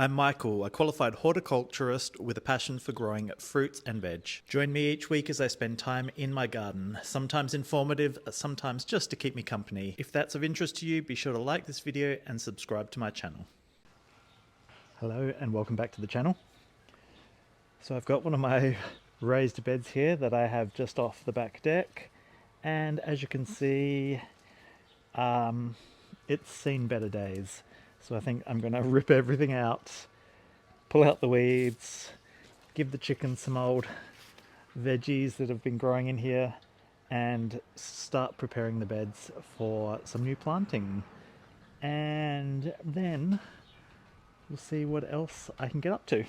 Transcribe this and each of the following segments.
I'm Michael, a qualified horticulturist with a passion for growing fruits and veg. Join me each week as I spend time in my garden, sometimes informative, sometimes just to keep me company. If that's of interest to you, be sure to like this video and subscribe to my channel. Hello and welcome back to the channel. So I've got one of my raised beds here that I have just off the back deck, and as you can see, it's seen better days. So I think I'm going to rip everything out, pull out the weeds, give the chickens some old veggies that have been growing in here, and start preparing the beds for some new planting. And then we'll see what else I can get up to.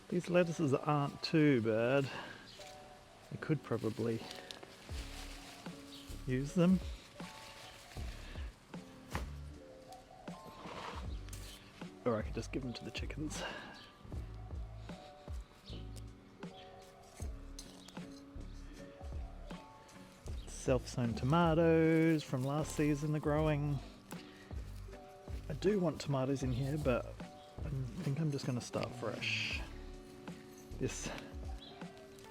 These lettuces aren't too bad. I could probably use them. Or I could just give them to the chickens. Self-sown tomatoes from last season are growing. I do want tomatoes in here, but I think I'm just going to start fresh. This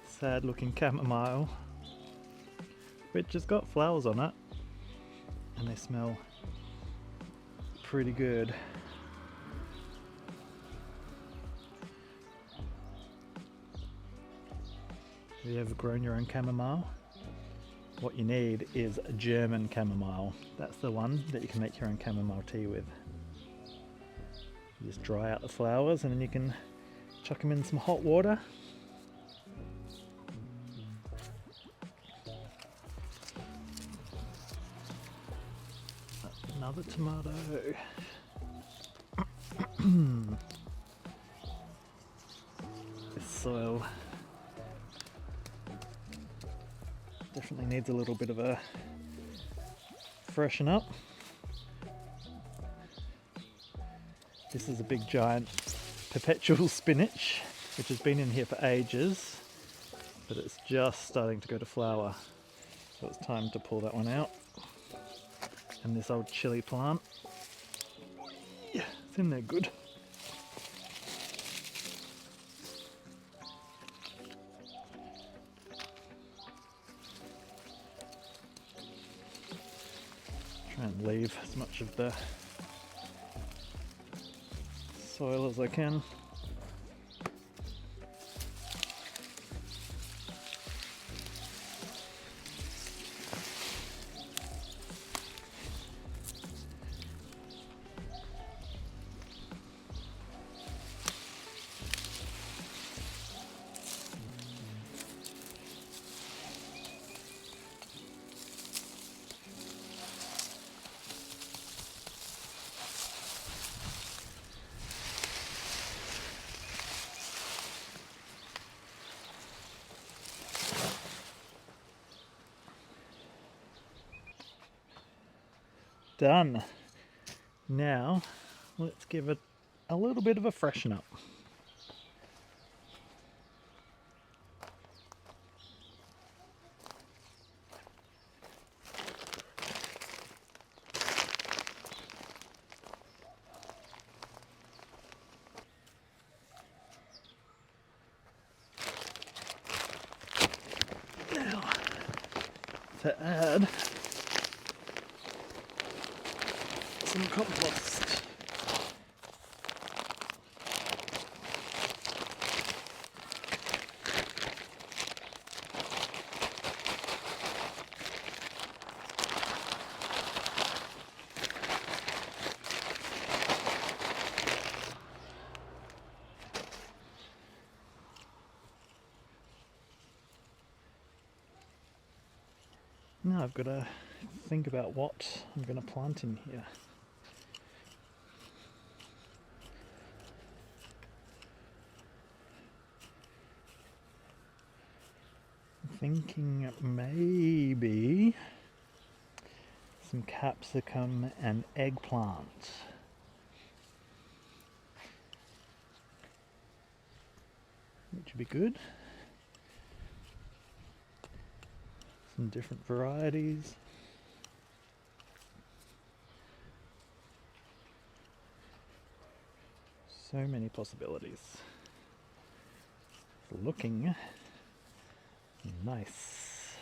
sad looking chamomile, which has got flowers on it, and they smell pretty good. Have you ever grown your own chamomile? What you need is a German chamomile. That's the one that you can make your own chamomile tea with. You just dry out the flowers and then you can chuck them in some hot water. Another tomato. This soil definitely needs a little bit of a freshen up. This is a big giant perpetual spinach, which has been in here for ages, but it's just starting to go to flower. So it's time to pull that one out. And this old chili plant. Yeah, it's in there good. Try and leave as much of the soil as I can. Done. Now let's give it a little bit of a freshen up. Now to add some compost. Now I've got to think about what I'm going to plant in here. thinking maybe some capsicum and eggplant. Which would be good. Some different varieties. So many possibilities. It's looking nice.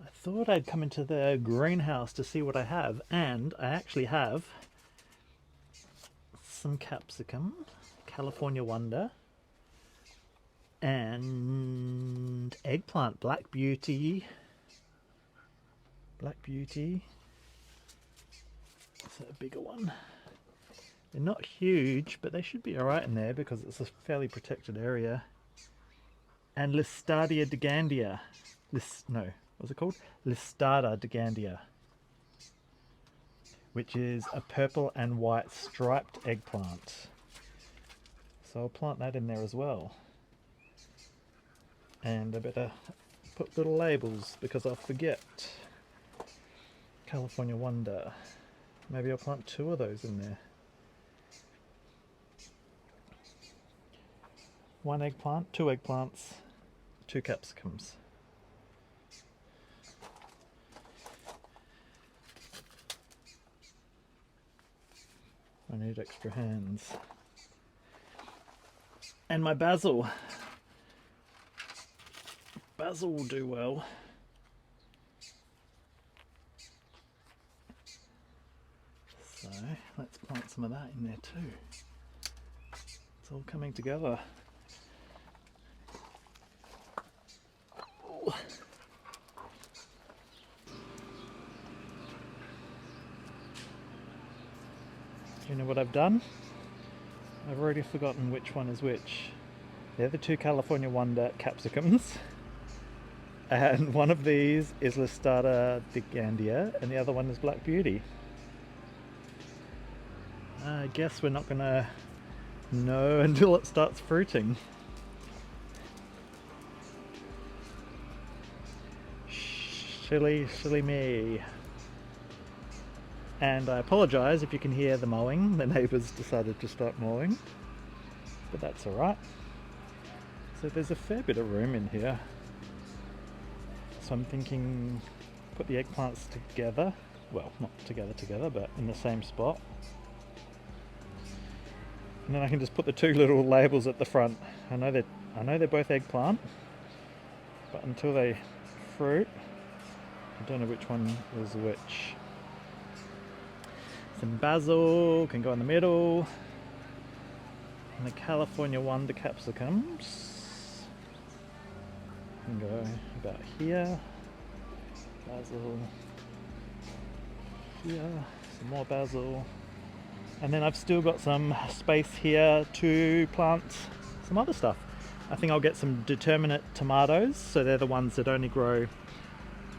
I thought I'd come into the greenhouse to see what I have, and I actually have some capsicum, California Wonder, and eggplant, Black Beauty. It's a bigger one. They're not huge, but they should be alright in there because it's a fairly protected area. And Listadia degandia. What's it called? Listada degandia. Which is a purple and white striped eggplant. So I'll plant that in there as well. And I better put little labels because I'll forget. California Wonder. Maybe I'll plant 2 of those in there. 1 eggplant, 2 eggplants, 2 capsicums. I need extra hands. And my basil. Basil will do well. So let's plant some of that in there too. It's all coming together. Ooh. Do you know what I've done? I've already forgotten which one is which. They're the 2 California Wonder capsicums. And one of these is Listada degandia and the other one is Black Beauty. I guess we're not gonna know until it starts fruiting. Silly me. And I apologise if you can hear the mowing. The neighbours decided to start mowing, but that's alright. So there's a fair bit of room in here. So I'm thinking put the eggplants together. Well, not together, but in the same spot. And then I can just put the 2 little labels at the front. I know they're both eggplant, but until they fruit, I don't know which one is which. Some basil can go in the middle, and the California Wonder capsicums can go about here. Basil here, some more basil. And then I've still got some space here to plant some other stuff. I think I'll get some determinate tomatoes, so they're the ones that only grow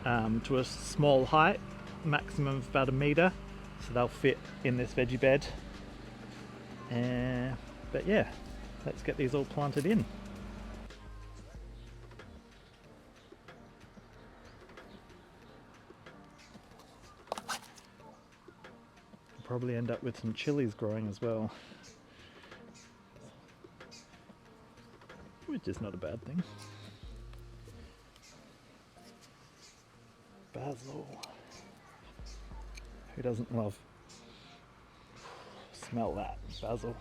to a small height, maximum of about 1 metre, so they'll fit in this veggie bed. But yeah, let's get these all planted in. Probably end up with some chilies growing as well, which is not a bad thing. Basil. Who doesn't love? Smell that, basil.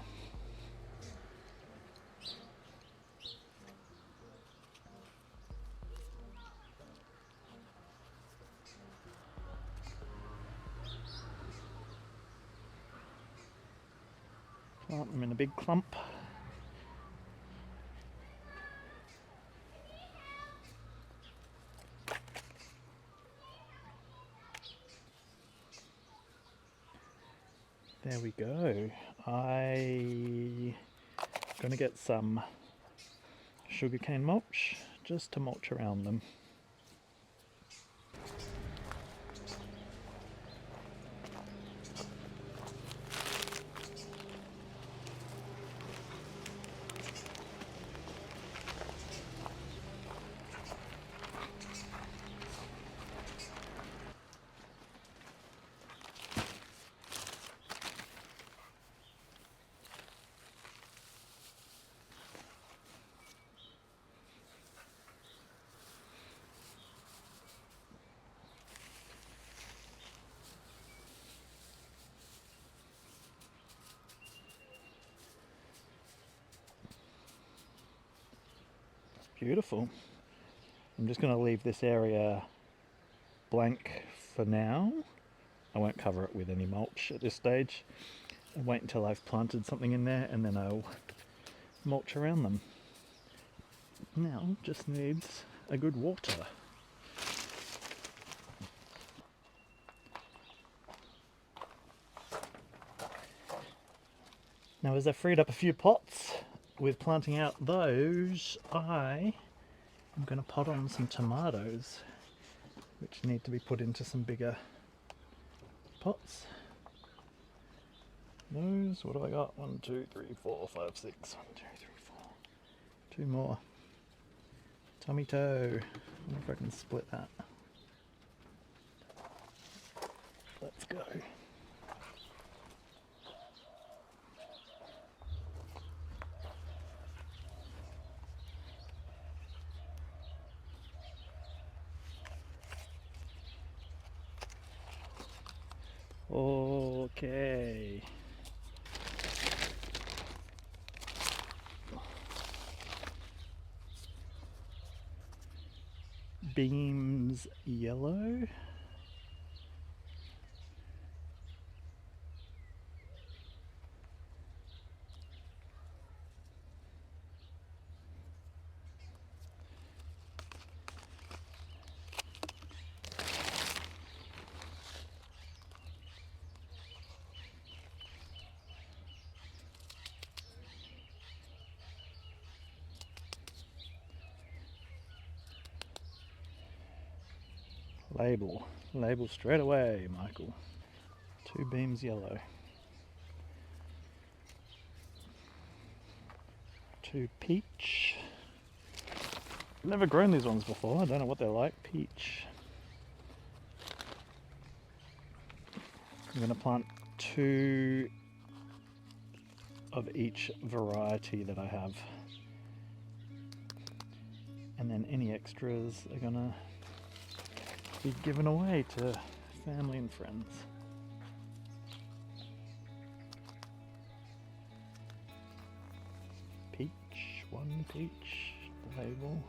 Plant them in a big clump. There we go. I'm gonna get some sugarcane mulch just to mulch around them. Beautiful. I'm just going to leave this area blank for now. I won't cover it with any mulch at this stage. I'll wait until I've planted something in there and then I'll mulch around them. Now just needs a good water. Now as I freed up a few pots with planting out those, I am going to pot on some tomatoes which need to be put into some bigger pots. Those, what do I got? 1, 2, 3, 4, 5, 6. 1, 2, 3, 4. 2 more. Tomato. I wonder if I can split that. Let's go. Okay. Beams yellow. Label. Label straight away, Michael. 2 beams yellow. 2 peach. I've never grown these ones before. I don't know what they're like. Peach. I'm going to plant 2 of each variety that I have. And then any extras are going to be given away to family and friends. Peach, 1 peach, label.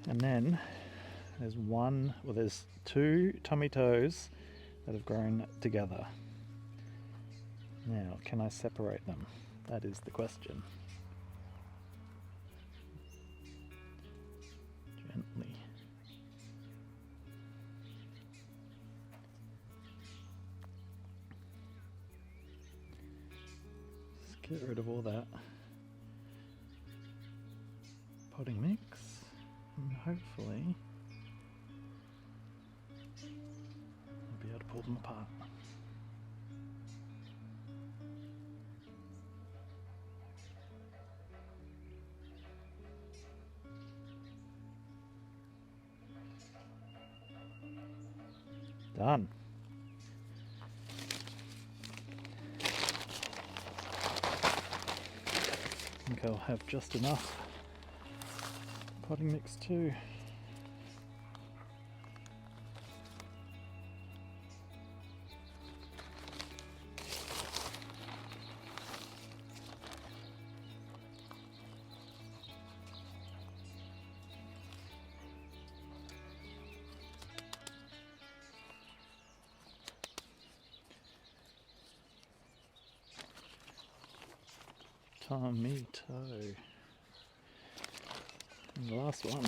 And then there's 2 tomatoes that have grown together. Now, can I separate them? That is the question. Gently. Just get rid of all that potting mix. And hopefully I'll be able to pull them apart. Done. I think I'll have just enough potting mix too. Tomato. And the last one.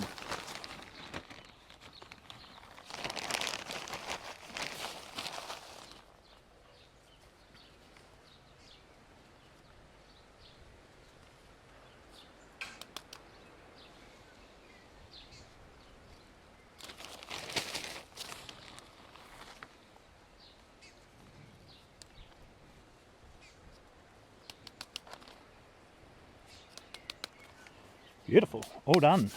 Beautiful, all done.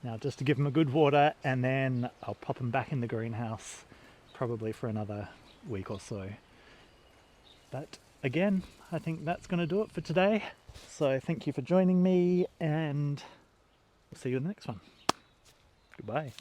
Now just to give them a good water, and then I'll pop them back in the greenhouse probably for another week or so. But again, I think that's going to do it for today. So thank you for joining me, and see you in the next one. Goodbye.